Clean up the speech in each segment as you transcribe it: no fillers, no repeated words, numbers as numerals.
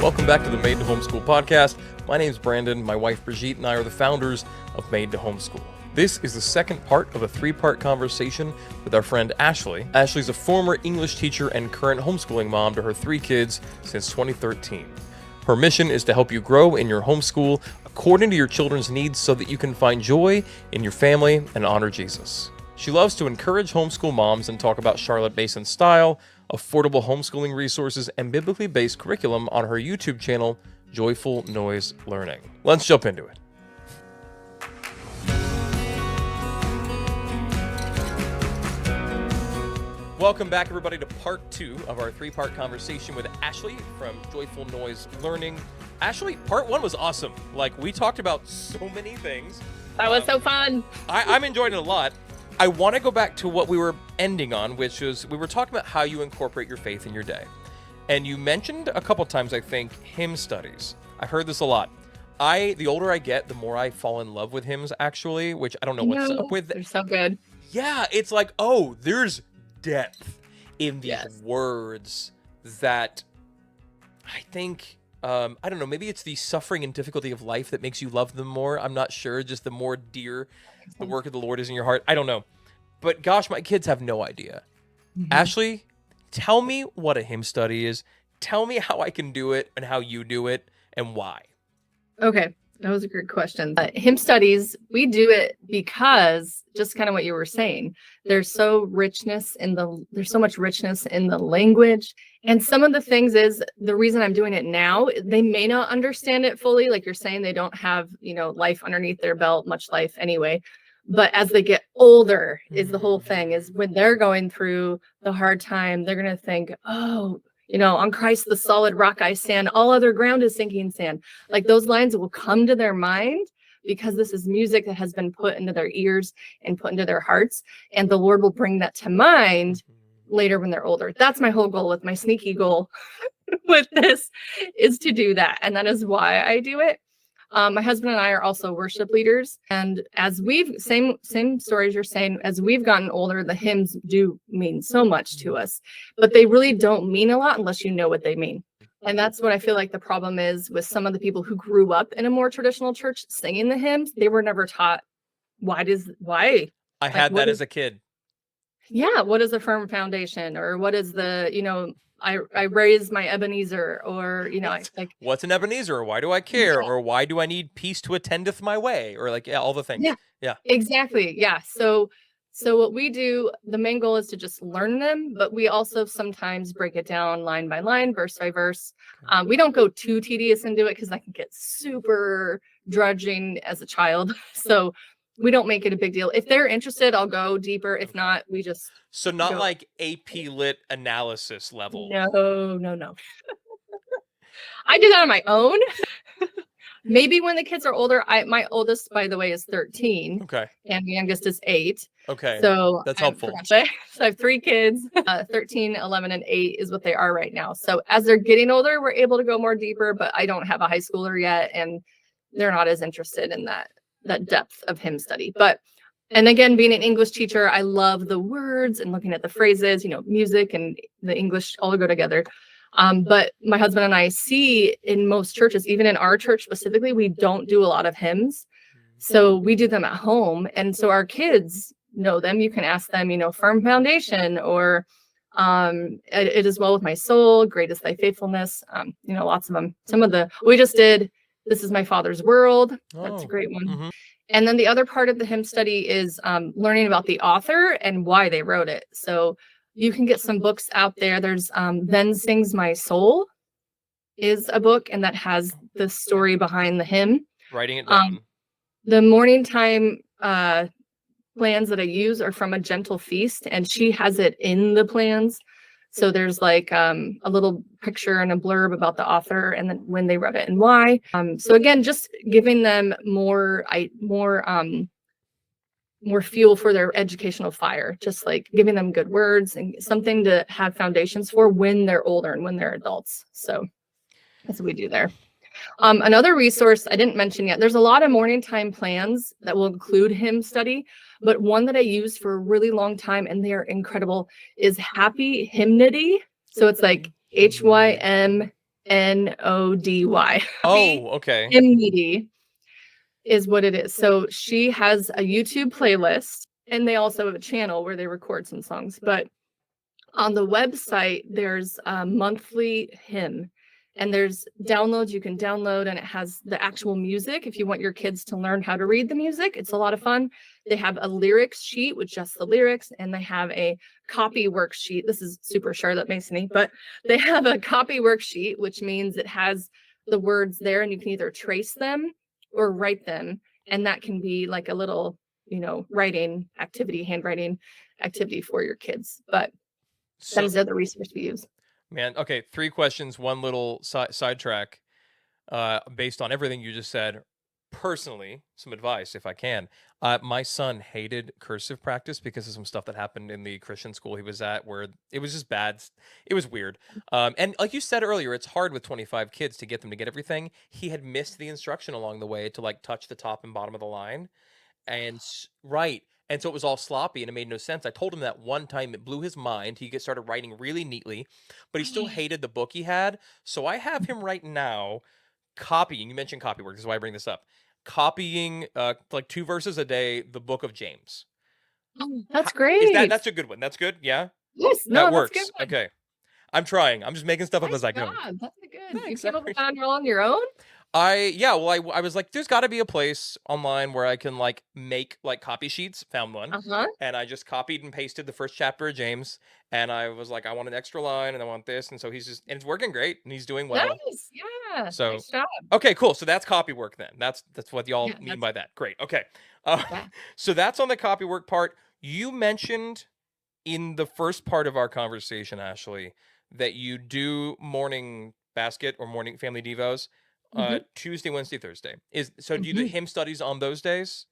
Welcome back to the Made2Homeschool Podcast. My name's Brandon. My wife Brigitte and I are the founders of Made2Homeschool. This is the second part of a three-part conversation with our friend Ashley. Ashley's a former English teacher and current homeschooling mom to her 3 kids since 2013. Her mission is to help you grow in your homeschool according to your children's needs so that you can find joy in your family and honor Jesus. She loves to encourage homeschool moms and talk about Charlotte Mason style, affordable homeschooling resources, and biblically based curriculum on her YouTube channel, Joyful Noise Learning. Let's jump into it. Welcome back, everybody, to part 2 of our 3-part conversation with Ashley from Joyful Noise Learning. Ashley, part 1 was awesome. Like, we talked about so many things. That was so fun. I'm enjoying it a lot. I want to go back to what we were ending on, which is we were talking about how you incorporate your faith in your day. And you mentioned a couple times, I think, hymn studies. I heard this a lot. The older I get, the more I fall in love with hymns, actually, which I don't know what's up with. They're so good. Yeah, it's like, oh, there's depth in these words that I think, I don't know, maybe it's the suffering and difficulty of life that makes you love them more. I'm not sure, just the more dear the work of the Lord is in your heart. I don't know. But gosh, my kids have no idea. Mm-hmm. Ashley, tell me what a hymn study is. Tell me how I can do it and how you do it and why. Okay, that was a great question. Hymn studies, we do it because just kind of what you were saying. There's so much richness in the language. And some of the things is the reason I'm doing it now, they may not understand it fully. Like you're saying, they don't have, life underneath their belt, much life anyway. But as they get older is the whole thing, is when they're going through the hard time, they're going to think, oh, on Christ, the solid rock I stand, all other ground is sinking sand. Like those lines will come to their mind because this is music that has been put into their ears and put into their hearts. And the Lord will bring that to mind later when they're older. That's my whole goal, with my sneaky goal with this, is to do that. And that is why I do it. My husband and I are also worship leaders. And as same stories you're saying, as we've gotten older, the hymns do mean so much to us, but they really don't mean a lot unless you know what they mean. And that's what I feel like the problem is with some of the people who grew up in a more traditional church singing the hymns. They were never taught why. I had that as a kid. Yeah. What is a firm foundation? Or what is the, I raised my Ebenezer, or, what's an Ebenezer? Why do I care? Yeah. Or why do I need peace to attendeth my way? Or all the things. Yeah, exactly. Yeah. So what we do, the main goal is to just learn them, but we also sometimes break it down line by line, verse by verse. We don't go too tedious into it because I can get super drudging as a child. So we don't make it a big deal. If they're interested, I'll go deeper. If not, we just not go. Like AP Lit analysis level. No. I do that on my own. Maybe when the kids are older. My oldest, by the way, is 13. Okay. And the youngest is 8. Okay. So that's helpful. So I have 3 kids. 13, 11, and 8 is what they are right now. So as they're getting older, we're able to go more deeper, but I don't have a high schooler yet, and they're not as interested in that depth of hymn study. And again, being an English teacher, I love the words and looking at the phrases, music and the English all go together. But my husband and I see in most churches, even in our church specifically, we don't do a lot of hymns. So we do them at home. And so our kids know them. You can ask them, Firm Foundation, or It Is Well With My Soul, Great Is Thy Faithfulness. Lots of them. We just did This Is My Father's World. That's a great one. Mm-hmm. And then the other part of the hymn study is learning about the author and why they wrote it. So you can get some books out there. There's Then Sings My Soul is a book, and that has the story behind the hymn. Writing it down. The morning time plans that I use are from A Gentle Feast, and she has it in the plans. So there's like a little picture and a blurb about the author and then when they wrote it and why. So again, just giving them more fuel for their educational fire, just like giving them good words and something to have foundations for when they're older and when they're adults. So that's what we do there. Another resource I didn't mention yet, there's a lot of morning time plans that will include hymn study, but one that I used for a really long time, and they're incredible, is Happy Hymnody. So it's like HYMNITY. Nody. Oh, okay. Hymnody is what it is. So she has a YouTube playlist, and they also have a channel where they record some songs. But on the website, there's a monthly hymn, and there's downloads you can download, and it has the actual music. If you want your kids to learn how to read the music, it's a lot of fun. They have a lyrics sheet with just the lyrics, and they have a copy worksheet. This is super Charlotte Mason-y, but they have a copy worksheet, which means it has the words there, and you can either trace them or write them. And that can be like a little, writing activity, handwriting activity for your kids. But that is the other resource we use. Man, okay, 3 questions, one little sidetrack. Based on everything you just said, personally, some advice if I can. My son hated cursive practice because of some stuff that happened in the Christian school he was at where it was just bad. It was weird. And like you said earlier, it's hard with 25 kids to get them to get everything. He had missed the instruction along the way to like touch the top and bottom of the line. And right. And so it was all sloppy and it made no sense. I told him that one time, it blew his mind. He started writing really neatly, but he still hated the book he had. So I have him right now copying. You mentioned copy work. This is why I bring this up. Copying like 2 verses a day, the book of James. Oh, that's great. That's a good one. That's good. Yeah. Yes. No, that works. That's good. Okay. I'm trying. I'm just making stuff up Nice as I go. job. That's good. Thanks, You came up with that on your own? I was like, there's got to be a place online where I can like make like copy sheets. Found one, and I just copied and pasted the first chapter of James. And I was like, I want an extra line, and I want this, and so and it's working great, and he's doing well. Nice, yeah. So nice job. Okay, cool. So that's copy work then. That's what y'all mean by that. Great. Okay. So that's on the copy work part. You mentioned in the first part of our conversation, Ashley, that you do morning basket or morning family devos. Tuesday, Wednesday, Thursday. Do you do hymn studies on those days?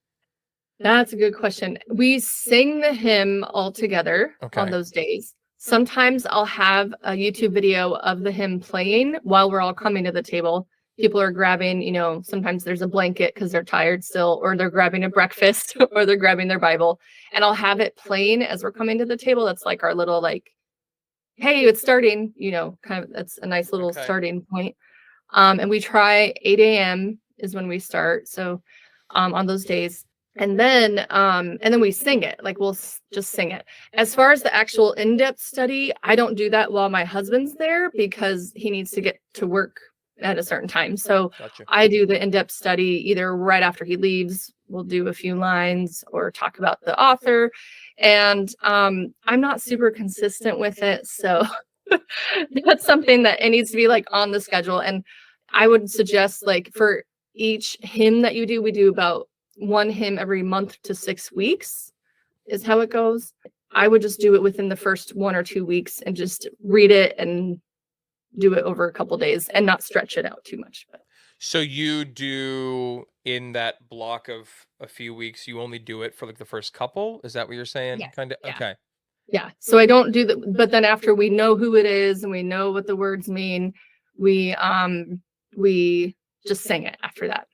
That's a good question. We sing the hymn all together on those days. Sometimes I'll have a YouTube video of the hymn playing while we're all coming to the table. People are grabbing, sometimes there's a blanket because they're tired still, or they're grabbing a breakfast, or they're grabbing their Bible. And I'll have it playing as we're coming to the table. That's like our little hey, it's starting, kind of, that's a nice little starting point. And we try 8 a.m. is when we start. So on those days. And then we sing it. Like we'll just sing it. As far as the actual in-depth study, I don't do that while my husband's there because he needs to get to work at a certain time. So I do the in-depth study either right after he leaves. We'll do a few lines or talk about the author. And I'm not super consistent with it. So that's something that it needs to be like on the schedule. And I would suggest for each hymn that you do, we do about 1 hymn every month to 6 weeks is how it goes. I would just do it within the first 1 or 2 weeks and just read it and do it over a couple days and not stretch it out too much. So you do in that block of a few weeks, you only do it for the first couple? Is that what you're saying? Yes. Kind of. Yeah. Okay. Yeah. So I don't do that, but then after we know who it is and we know what the words mean, we just sing it after that.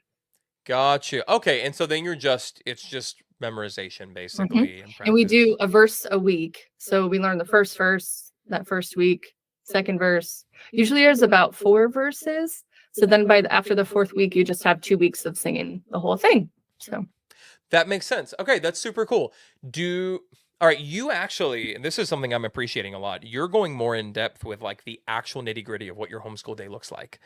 Gotcha. Okay. And so then it's just memorization basically. And we do a verse a week. So we learn the first verse that first week, second verse. Usually there's about 4 verses. So then after the 4th week, you just have 2 weeks of singing the whole thing. So that makes sense. Okay. That's super cool. All right, you actually, and this is something I'm appreciating a lot, you're going more in depth with the actual nitty gritty of what your homeschool day looks like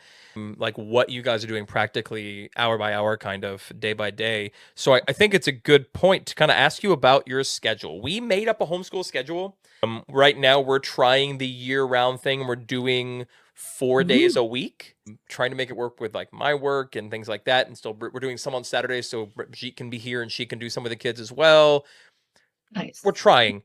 what you guys are doing practically hour by hour, kind of day by day. So I think it's a good point to kind of ask you about your schedule. We made up a homeschool schedule. Right now we're trying the year-round thing. We're doing 4 days a week, trying to make it work with my work and things like that. And still we're doing some on Saturdays so Brigitte can be here and she can do some of the kids as well. Nice. We're trying,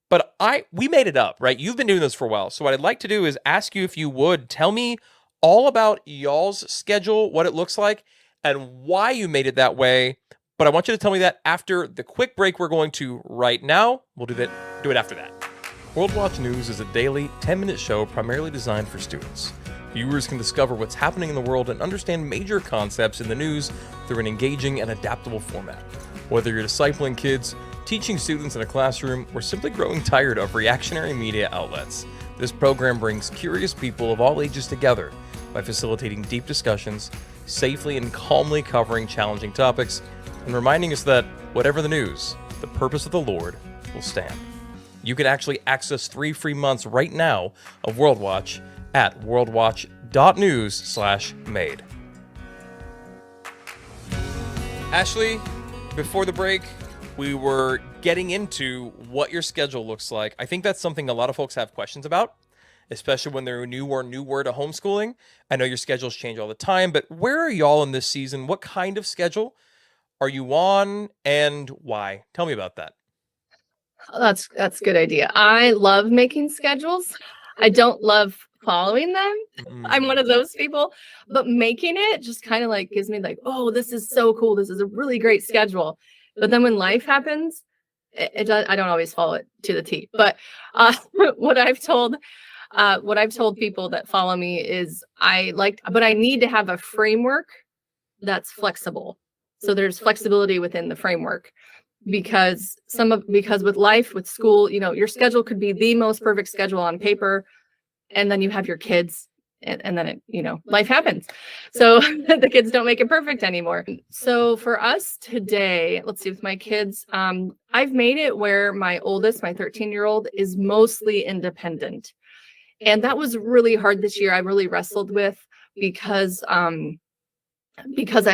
but we made it up, right? You've been doing this for a while. So what I'd like to do is ask you if you would tell me all about y'all's schedule, what it looks like, and why you made it that way. But I want you to tell me that after the quick break we're going to right now. We'll do it after that. World Watch News is a daily 10-minute show primarily designed for students. Viewers can discover what's happening in the world and understand major concepts in the news through an engaging and adaptable format. Whether you're discipling kids, teaching students in a classroom, or simply growing tired of reactionary media outlets, this program brings curious people of all ages together by facilitating deep discussions, safely and calmly covering challenging topics, and reminding us that, whatever the news, the purpose of the Lord will stand. You can actually access 3 free months right now of WorldWatch at worldwatch.news/made. Ashley, before the break, we were getting into what your schedule looks like. I think that's something a lot of folks have questions about, especially when they're newer to homeschooling. I know your schedules change all the time, but where are y'all in this season? What kind of schedule are you on and why? Tell me about that. Oh, that's a good idea. I love making schedules. I don't love following them. I'm one of those people, but making it just kind of like gives me like, oh, this is so cool. This is a really great schedule. But then when life happens, I don't always follow it to the T. But what I've told people that follow me is but I need to have a framework that's flexible. So there's flexibility within the framework because with life, with school, your schedule could be the most perfect schedule on paper. And then you have your kids and then life happens. So the kids don't make it perfect anymore. So for us today, let's see, with my kids, I've made it where my oldest, my 13-year-old, is mostly independent. And that was really hard this year. I really wrestled with because I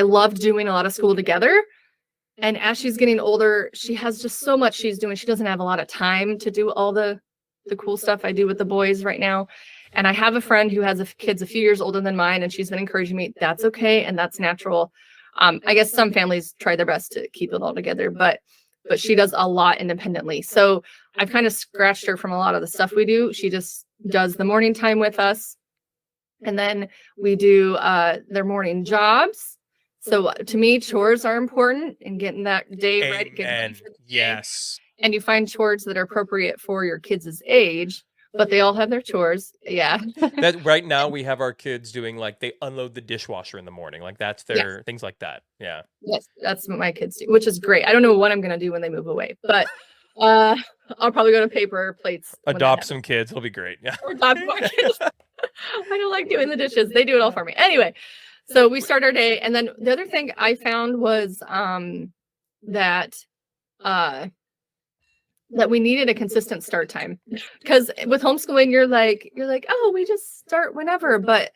loved doing a lot of school together. And as she's getting older, she has just so much she's doing. She doesn't have a lot of time to do all the cool stuff I do with the boys right now. And I have a friend who has kids a few years older than mine, and she's been encouraging me. That's okay. And that's natural. I guess some families try their best to keep it all together, but she does a lot independently. So I've kind of scratched her from a lot of the stuff we do. She just does the morning time with us. And then we do their morning jobs. So to me, chores are important in getting that day ready. Yes. And you find chores that are appropriate for your kids' age, but they all have their chores. Yeah. That right now we have our kids doing like they unload the dishwasher in the morning. Like that's their things like that. Yeah. Yes, that's what my kids do, which is great. I don't know what I'm going to do when they move away, but I'll probably go to paper plates. Adopt some kids. It'll be great. Yeah. Or adopt more kids. I don't like doing the dishes. They do it all for me. Anyway, so we start our day. And then the other thing I found was that we needed a consistent start time, because with homeschooling, you're like, oh, we just start whenever, but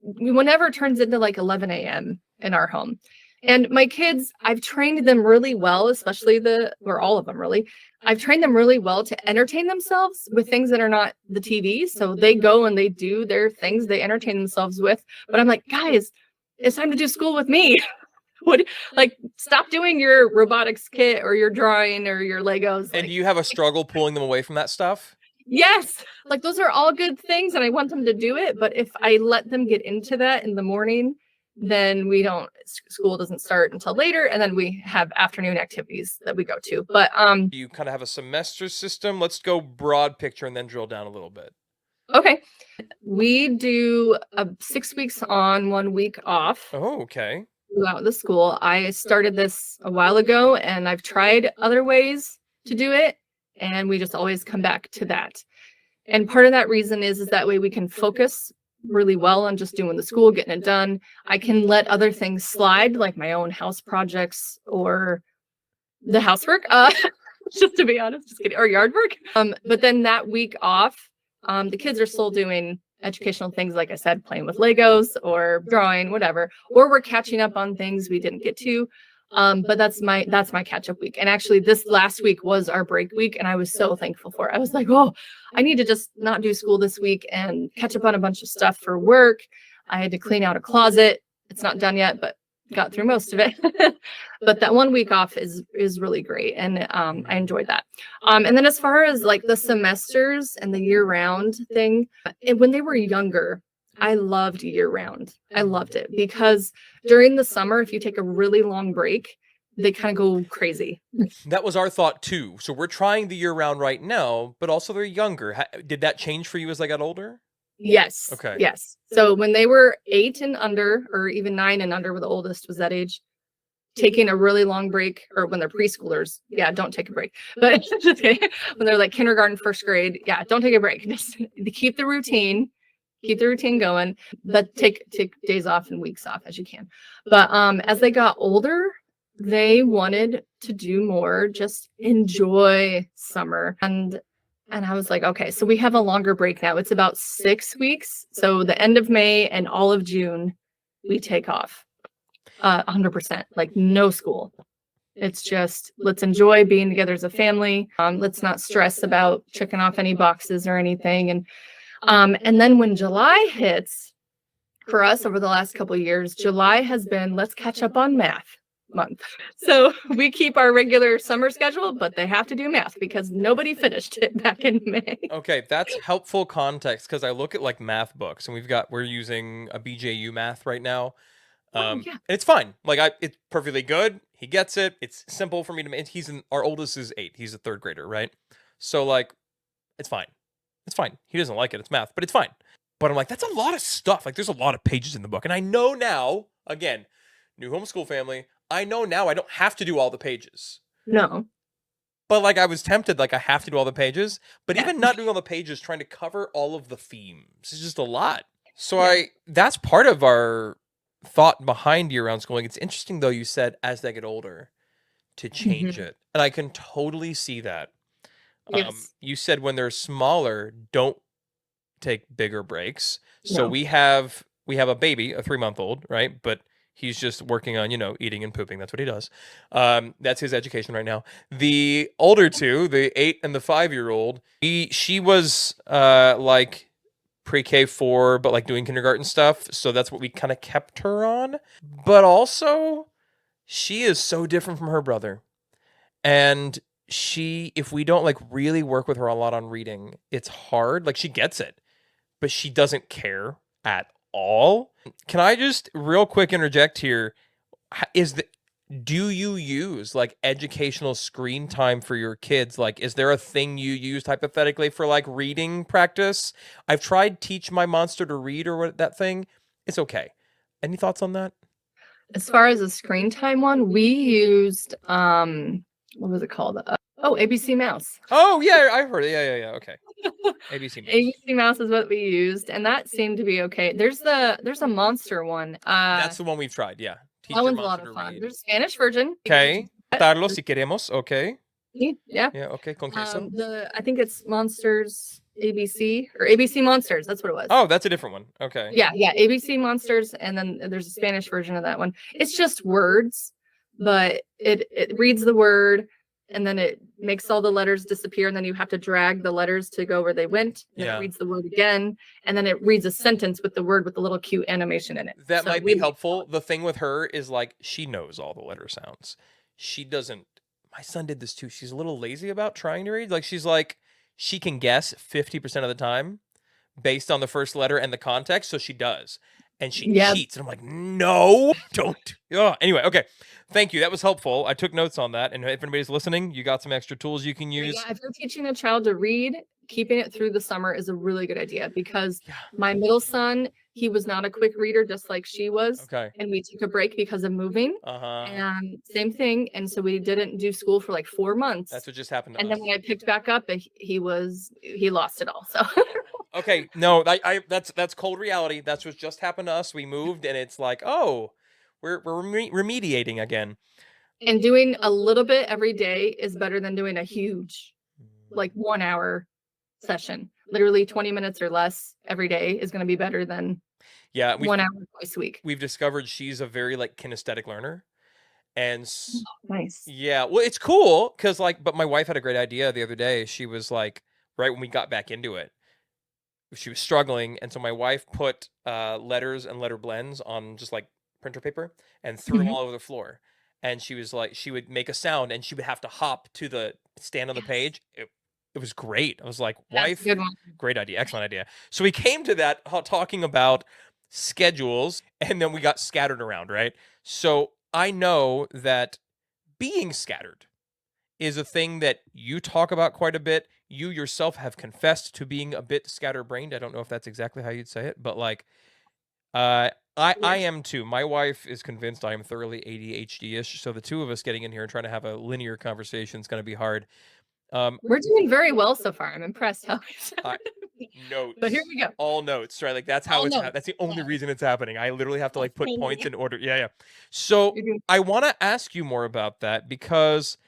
whenever turns into like 11 a.m. in our home. And my kids, I've trained them really well, especially all of them really. I've trained them really well to entertain themselves with things that are not the TV. So they go and they do their things they entertain themselves with. But I'm like, guys, it's time to do school with me. Stop doing your robotics kit or your drawing or your Legos. And do you have a struggle pulling them away from that stuff? Yes. Those are all good things and I want them to do it. But if I let them get into that in the morning, then school doesn't start until later. And then we have afternoon activities that we go to. But you kind of have a semester system. Let's go broad picture and then drill down a little bit. Okay. We do 6 weeks on, 1 week off. Oh, okay. Throughout the school. I started this a while ago and I've tried other ways to do it. And we just always come back to that. And part of that reason is that way we can focus really well on just doing the school, getting it done. I can let other things slide, like my own house projects or the housework, just to be honest, just kidding, or yard work. But then that week off, the kids are still doing educational things, like I said, playing with Legos or drawing, whatever, or we're catching up on things we didn't get to. But that's my catch-up week. And actually this last week was our break week, and I was so thankful for it. I was like, oh, I need to just not do school this week and catch up on a bunch of stuff for work. I had to clean out a closet. It's not done yet, but got through most of it. But that 1 week off is really great, and I enjoyed that. And then as far as the semesters and the year-round thing, when they were younger, I loved year-round. I loved it because during the summer, if you take a really long break, they kind of go crazy. That was our thought too. So we're trying the year-round right now, but also they're younger. Did that change for you as they got older? Yes. Okay. Yes. So when they were 8 and under, or even 9 and under, where the oldest was that age, taking a really long break, or when they're preschoolers, don't take a break. But just kidding. When they're like kindergarten, first grade, don't take a break. Just keep the routine, keep the routine going, but take days off and weeks off as you can. But as they got older, they wanted to do more, just enjoy summer. And I was like, okay, so we have a longer break now. It's about 6 weeks. So the end of May and all of June, we take off 100%, like no school. It's just, let's enjoy being together as a family. Let's not stress about checking off any boxes or anything. And then when July hits, for us over the last couple of years, July has been, let's catch up on math month. So we keep our regular summer schedule, but they have to do math because nobody finished it back in May. Okay, that's helpful context because I look at like math books and we're using a BJU math right now. Yeah. And it's fine. Like it's perfectly good. He gets it. It's simple for me to. Our oldest is 8. He's a 3rd grader, right? So like, it's fine. It's fine. He doesn't like it. It's math, but it's fine. But I'm like, that's a lot of stuff. Like, there's a lot of pages in the book, and I know now. Again, new homeschool family. I know now I don't have to do all the pages. No. But like, I was tempted. Like, I have to do all the pages. But even not doing all the pages, trying to cover all of the themes is just a lot. So that's part of our thought behind year-round schooling. It's interesting though, you said as they get older to change it, and I can totally see that. Yes. You said when they're smaller, don't take bigger breaks. So we have a baby, a 3-month-old, right? But he's just working on, eating and pooping. That's what he does. That's his education right now. The older two, the 8 and the 5-year-old, she was like pre-K 4, but like doing kindergarten stuff. So that's what we kind of kept her on. But also, she is so different from her brother. And if we don't like really work with her a lot on reading, it's hard. Like, she gets it, but she doesn't care at all. Can I just real quick interject here? Do you use like educational screen time for your kids? Like, is there a thing you use hypothetically for like reading practice? I've tried Teach My Monster to Read or what that thing. It's okay. Any thoughts on that? As far as a screen time one, we used what was it called? ABC Mouse. Oh yeah, I've heard it. Yeah. Okay. ABC Mouse. ABC Mouse is what we used, and that seemed to be okay. There's a monster one. That's the one we've tried. Yeah. That one's a lot of fun. There's a Spanish version. Okay. Darlo si queremos. Okay. Yeah. Yeah. Okay. Con queso. I think it's Monsters ABC or ABC Monsters. That's what it was. Oh, that's a different one. Okay. Yeah. ABC Monsters, and then there's a Spanish version of that one. It's just words, but it reads the word, and then it makes all the letters disappear, and then you have to drag the letters to go where they went. And it reads the word again, and then it reads a sentence with the word with the little cute animation in it. That might be helpful. The thing with her is like, she knows all the letter sounds. She doesn't. My son did this too. She's a little lazy about trying to read. Like, she's like, she can guess 50% of the time based on the first letter and the context. So she does. And she cheats. And I'm like, no, don't. Anyway, okay. Thank you. That was helpful. I took notes on that. And if anybody's listening, you got some extra tools you can use. Yeah, if you're teaching a child to read, keeping it through the summer is a really good idea, because my middle son, he was not a quick reader, just like she was. Okay. And we took a break because of moving. And same thing. And so we didn't do school for like 4 months. That's what just happened to us. us. And then when I picked back up, he lost it all. So. Okay. No, that's cold reality. That's what just happened to us. We moved, and it's like, oh, we're remediating again. And doing a little bit every day is better than doing a huge, like 1 hour session. Literally 20 minutes or less every day is going to be better than 1 hour twice a week. We've discovered she's a very like kinesthetic learner. And nice. Yeah. Well, it's cool because but my wife had a great idea the other day. She was like, right when we got back into it, she was struggling. And so my wife put letters and letter blends on just like printer paper and threw them all over the floor. And she was like, she would make a sound and she would have to hop to the stand on the page. It was great. I was like, wife, great idea. Excellent idea. So we came to that talking about schedules, and then we got scattered around, right? So I know that being scattered is a thing that you talk about quite a bit. You yourself have confessed to being a bit scatterbrained. I don't know if that's exactly how you'd say it, but like, I am too. My wife is convinced I am thoroughly ADHD-ish. So the two of us getting in here and trying to have a linear conversation is going to be hard. We're doing very well so far. I'm impressed how Notes. But here we go. All notes, right? Like that's how All it's notes. that's the only reason it's happening. I literally have to like put Thank points you. in order. Yeah. So You're doing- I want to ask you more about that because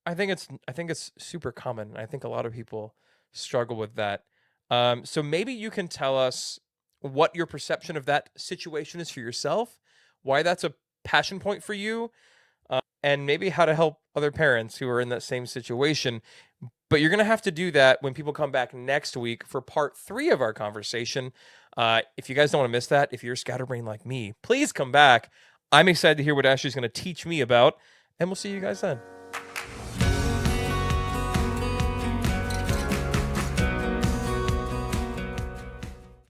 I think it's super common. I think a lot of people struggle with that. So maybe you can tell us what your perception of that situation is for yourself, why that's a passion point for you, and maybe how to help other parents who are in that same situation. But you're going to have to do that when people come back next week for part 3 of our conversation. If you guys don't want to miss that, if you're scatterbrained like me, please come back. I'm excited to hear what Ashley's going to teach me about, and we'll see you guys then.